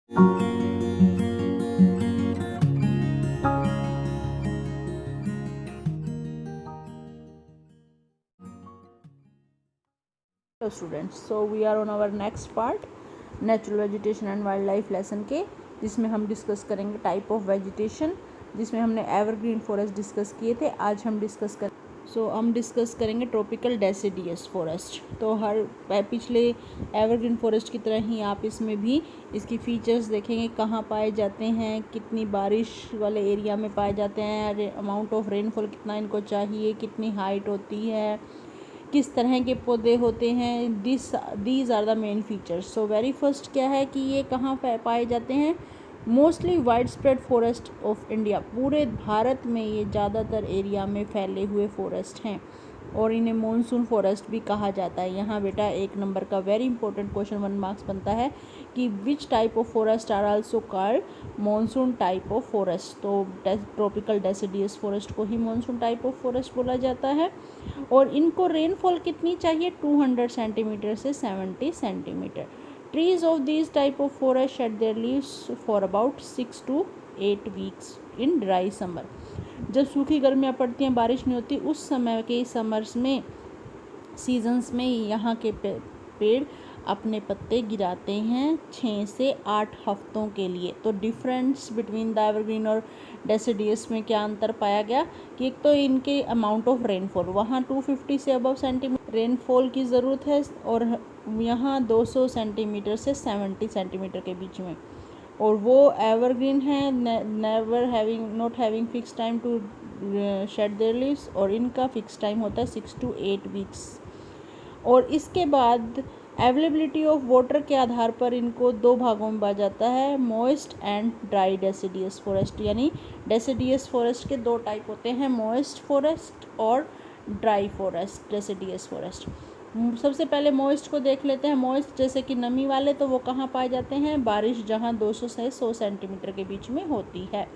Hello students, so we are on our next part natural vegetation and wild life lesson के, जिसमें हम discuss करेंगे type of vegetation, जिसमें हमने evergreen forest discuss किए थे। आज हम डिस्कस करेंगे ट्रॉपिकल डेसिडियस फॉरेस्ट। तो हर पिछले एवरग्रीन फॉरेस्ट की तरह ही आप इसमें भी इसकी फीचर्स देखेंगे, कहाँ पाए जाते हैं, कितनी बारिश वाले एरिया में पाए जाते हैं, अमाउंट ऑफ रेनफॉल कितना इनको चाहिए, कितनी हाइट होती है, किस तरह के पौधे होते हैं। These are the main features. So very first क्या है कि ये कहाँ पाए जाते हैं। Mostly wide spread forest of India, पूरे भारत में ये ज़्यादातर एरिया में फैले हुए फॉरेस्ट हैं और इन्हें मॉनसून फॉरेस्ट भी कहा जाता है। यहाँ बेटा एक नंबर का वेरी इंपॉर्टेंट क्वेश्चन 1 मार्क्स बनता है कि which type of forest are also called monsoon type of forest. तो ट्रॉपिकल डेसिडियस फॉरेस्ट को ही मॉनसून टाइप ऑफ फॉरेस्ट बोला जाता है। और इनको रेनफॉल कितनी चाहिए, 200 सेंटीमीटर से 70 centimetre. Trees of this type of forest shade their leaves for about 6 to 8 weeks in dry summer. जब सूखी गर्मियाँ पड़ती हैं, बारिश नहीं होती, उस समय के समर्स में, सीजन्स में यहाँ के पेड़ अपने पत्ते गिराते हैं 6 से 8 हफ्तों के लिए। तो डिफरेंस बिटवीन द एवरग्रीन और डेसिडियस में क्या अंतर पाया गया कि एक तो इनके अमाउंट ऑफ रेनफॉल, वहाँ 250 से अबव सेंटीमीटर रेनफॉल की ज़रूरत है और यहाँ 200 सेंटीमीटर से 70 सेंटीमीटर के बीच में। और वो एवरग्रीन है, not having fix time to shed their leaves, और इनका फिक्स टाइम होता है 6 to 8 वीक्स। और इसके बाद अवेलेबिलिटी ऑफ वाटर के आधार पर इनको 2 भागों में बांटा जाता है, moist and dry deciduous forest. यानी डेसिडियस फॉरेस्ट के 2 टाइप होते हैं, मॉइस्ट फॉरेस्ट और ड्राई फॉरेस्ट, डेसिडियस फॉरेस्ट। सबसे पहले मॉइस्ट को देख लेते हैं। मॉइस्ट जैसे कि नमी वाले, तो वो कहाँ पाए जाते हैं, बारिश जहाँ 200 से 100 सेंटीमीटर के बीच में होती है।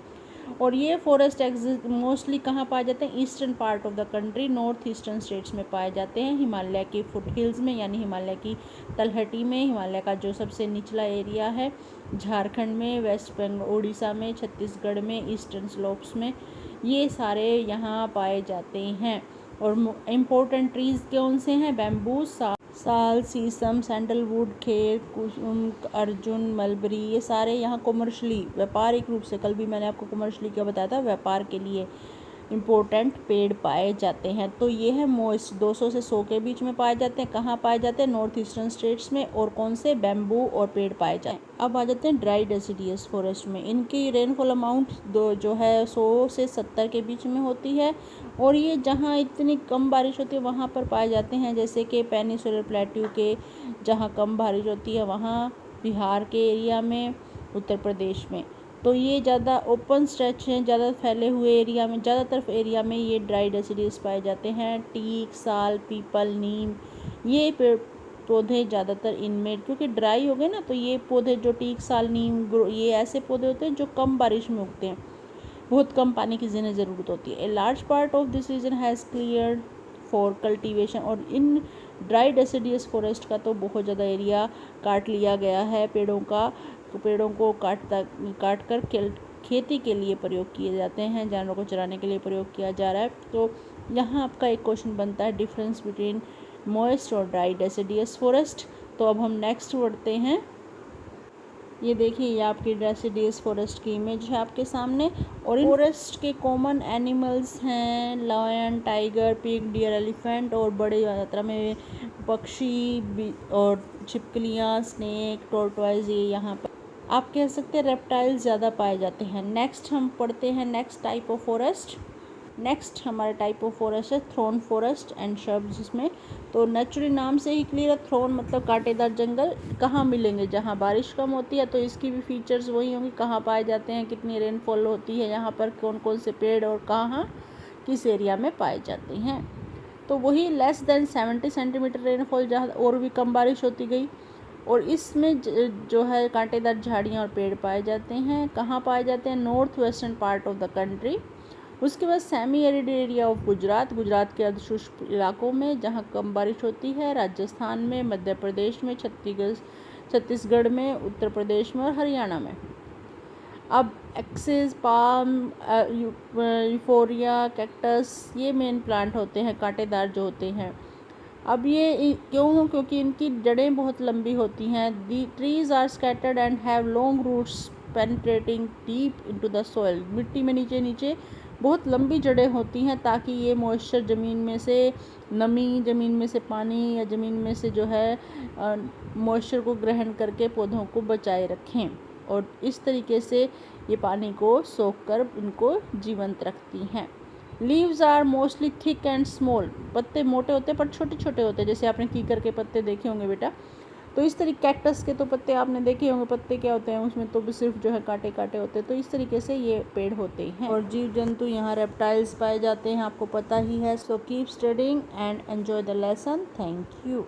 और ये फॉरेस्ट मोस्टली कहाँ पाए जाते हैं, eastern part of the country, north eastern states में पाए जाते हैं, हिमालय के फुट हिल्स में, यानी हिमालय की तलहटी में, हिमालय का जो सबसे निचला एरिया है, झारखंड में, वेस्ट बंगाल, उड़ीसा में, छत्तीसगढ़ में, ईस्टर्न स्लोप्स में, ये सारे यहाँ पाए जाते हैं। और इम्पोर्टेंट ट्रीज़ कौन से हैं, बैम्बू, साल, शीशम, सैंडलवुड, खेर, कुसुम, अर्जुन, मलबरी, ये सारे यहाँ कॉमर्शली, व्यापारिक रूप से, कल भी मैंने आपको कॉमर्शली क्या बताया था, व्यापार के लिए इम्पोर्टेंट पेड़ पाए जाते हैं। तो ये है मॉइस्ट, 200 से 100 के बीच में पाए जाते हैं। कहाँ पाए जाते हैं, नॉर्थ ईस्टर्न स्टेट्स में। और कौन से, बैम्बू और पेड़ पाए जाते हैं। अब आ जाते हैं ड्राई डेसिडियस फॉरेस्ट में। इनकी रेनफॉल अमाउंट जो है 100 से 70 के बीच में होती है। और ये जहाँ इतनी कम बारिश होती है वहाँ पर पाए जाते हैं, जैसे कि पेनिनसुलर प्लेट्यू के जहाँ कम बारिश होती है, वहाँ बिहार के एरिया में, उत्तर प्रदेश में। तो ये ज़्यादा ओपन स्ट्रेच हैं, ज़्यादा फैले हुए एरिया में, ज़्यादातर एरिया में ये ड्राई डेसिडियस पाए जाते हैं। टीक, साल, पीपल, नीम, ये पेड़ पौधे ज़्यादातर इनमें, क्योंकि ड्राई हो गए ना, तो ये पौधे जो टीक, साल, नीम, ये ऐसे पौधे होते हैं जो कम बारिश में उगते हैं, बहुत कम पानी की जिन्हें ज़रूरत होती है। A large part of this region has cleared for cultivation. और इन ड्राई डेसिडियस फॉरेस्ट का तो बहुत ज़्यादा एरिया काट लिया गया है, पेड़ों को काट कर खेती के लिए प्रयोग किए जाते हैं, जानवरों को चराने के लिए प्रयोग किया जा रहा है। तो यहाँ आपका एक क्वेश्चन बनता है, डिफरेंस बिटवीन मॉइस्ट और ड्राई डेसिडियस फॉरेस्ट। तो अब हम नेक्स्ट बढ़ते हैं। ये देखिए, ये आपकी डेसिडियस फॉरेस्ट की इमेज है आपके सामने। और इन फॉरेस्ट के कॉमन एनिमल्स हैं lion, tiger, pig, deer, elephant, और बड़े मात्रा में पक्षी और छिपकलियाँ, स्नेक, टॉर्टोइज, ये यहाँ पर आप कह सकते हैं रेप्टाइल्स ज़्यादा पाए जाते हैं। नेक्स्ट हम पढ़ते हैं next type of forest. Next हमारा टाइप ऑफ फॉरेस्ट है थ्रोन फॉरेस्ट एंड श्रब्स। जिसमें तो नेचुरली नाम से ही क्लियर है, थ्रोन मतलब कांटेदार जंगल। कहाँ मिलेंगे, जहाँ बारिश कम होती है, तो इसकी भी फीचर्स वही होंगी, कहाँ पाए जाते हैं, कितनी रेनफॉल होती है, यहाँ पर कौन कौन से पेड़ और कहाँ किस एरिया में पाए जाते हैं। तो वही लेस देन 70 सेंटीमीटर रेनफॉल, जहाँ और भी कम बारिश होती गई। और इसमें जो है कांटेदार झाड़ियाँ और पेड़ पाए जाते हैं। कहाँ पाए जाते हैं, north western part of the country. उसके बाद semi arid area of Gujarat के अर्धशुष्क इलाकों में जहाँ कम बारिश होती है, राजस्थान में, मध्य प्रदेश में, छत्तीसगढ़ में, उत्तर प्रदेश में और हरियाणा में। अब एक्सिस, पाम, यूफोरिया, कैक्टस ये मेन प्लांट होते हैं, कांटेदार जो होते हैं। अब ये क्यों? क्योंकि इनकी जड़ें बहुत लंबी होती हैं। The trees are scattered and have long roots penetrating deep into the soil. मिट्टी में नीचे नीचे बहुत लंबी जड़ें होती हैं ताकि ये मॉइस्चर ज़मीन में से नमी, ज़मीन में से पानी या ज़मीन में से जो है मॉइस्चर को ग्रहण करके पौधों को बचाए रखें, और इस तरीके से ये पानी को सोख कर इनको जीवंत रखती हैं। Leaves are mostly thick and small. पत्ते मोटे होते हैं पर छोटे छोटे होते हैं, जैसे आपने कीकर के पत्ते देखे होंगे बेटा। तो इस तरीके कैक्टस के तो पत्ते आपने देखे होंगे, पत्ते क्या होते हैं उसमें तो भी सिर्फ जो है कांटे कांटे होते हैं। तो इस तरीके से ये पेड़ होते हैं। और जीव जंतु यहाँ रेप्टाइल्स पाए जाते हैं, आपको पता ही है। So keep studying and enjoy the lesson. Thank you.